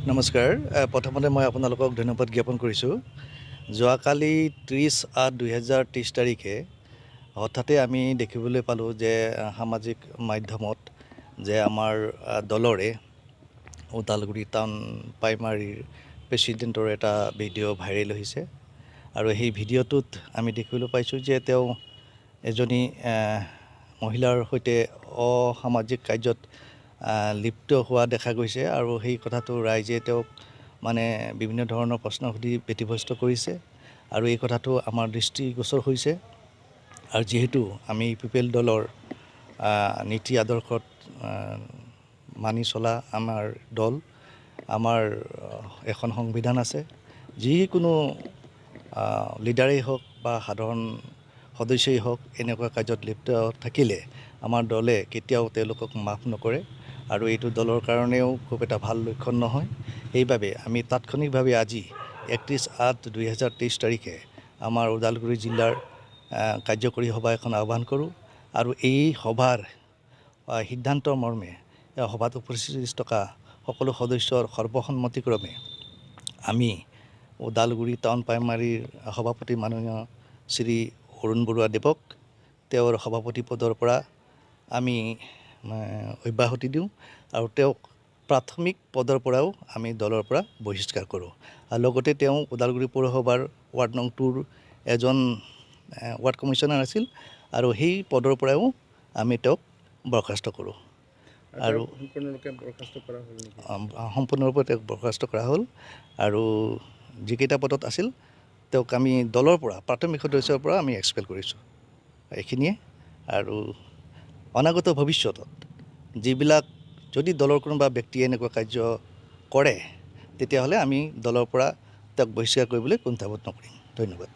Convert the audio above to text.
নমস্কাৰ। প্ৰথমতে মই আপোনালোকক ধন্যবাদ জ্ঞাপন কৰিছোঁ। যোৱাকালি 30/8/2023 তাৰিখে হঠাতে আমি দেখিবলৈ পালোঁ যে সামাজিক মাধ্যমত যে আমাৰ দলৰে ওদালগুৰি টাউন প্ৰাইমাৰীৰ প্ৰেচিডেণ্টৰ এটা ভিডিঅ' ভাইৰেল হৈছে আৰু সেই ভিডিঅ'টোত আমি দেখিবলৈ পাইছোঁ যে তেওঁ এজনী মহিলাৰ সৈতে অসামাজিক কাৰ্যত লিপ্ত হোৱা দেখা গৈছে আৰু সেই কথাটো ৰাইজে তেওঁক মানে বিভিন্ন ধৰণৰ প্ৰশ্ন সুধি ব্যতিব্যস্ত কৰিছে আৰু এই কথাটো আমাৰ দৃষ্টিগোচৰ হৈছে। আৰু যিহেতু আমি UPPL দলৰ নীতি আদৰ্শত মানি চলা আমাৰ দল, আমাৰ এখন সংবিধান আছে। যিকোনো লিডাৰেই হওক বা সাধাৰণ সদস্যই হওক এনেকুৱা কাৰ্যত লিপ্ত থাকিলে আমাৰ দলে কেতিয়াও তেওঁলোকক মাফ নকৰে আৰু এইটো দলৰ কাৰণেও খুব এটা ভাল লক্ষণ নহয়। সেইবাবে আমি তাৎক্ষণিকভাৱে আজি 31/8/2023 তাৰিখে আমাৰ ওদালগুৰি জিলাৰ কাৰ্যকৰী সভা এখন আহ্বান কৰোঁ আৰু এই সভাৰ সিদ্ধান্তৰ মৰ্মে সভাত উপস্থিত থকা সকলো সদস্যৰ সৰ্বসন্মতিক্ৰমে আমি ওদালগুৰি টাউন প্ৰাইমাৰীৰ সভাপতি মাননীয় শ্ৰী অৰুণ বৰুৱা দেৱক তেওঁৰ সভাপতি পদৰ পৰা আমি অব্যাহতি দিওঁ আৰু তেওঁক প্ৰাথমিক পদৰ পৰাও আমি দলৰ পৰা বহিষ্কাৰ কৰোঁ। আৰু লগতে তেওঁ ওদালগুৰি পৌৰসভাৰ ৱাৰ্ড নং 2ৰ এজন ৱাৰ্ড কমিশ্যনাৰ আছিল আৰু সেই পদৰ পৰাও আমি তেওঁক বৰ্খাস্ত কৰোঁ। আৰু সম্পূৰ্ণৰূপে তেওঁক বৰ্খাস্ত কৰা হ'ল আৰু যিকেইটা পদত আছিল তেওঁক আমি দলৰ পৰা প্ৰাথমিক সদস্যৰ পৰা আমি এক্সপেল কৰিছোঁ। এইখিনিয়ে আৰু অনাগত ভৱিষ্যতত যিবিলাক যদি দলৰ কোনোবা ব্যক্তিয়ে এনেকুৱা কাৰ্য কৰে তেতিয়াহ'লে আমি দলৰ পৰা তেওঁক বহিষ্কাৰ কৰিবলৈ কুণ্ঠাবোধ নকৰিম। ধন্যবাদ।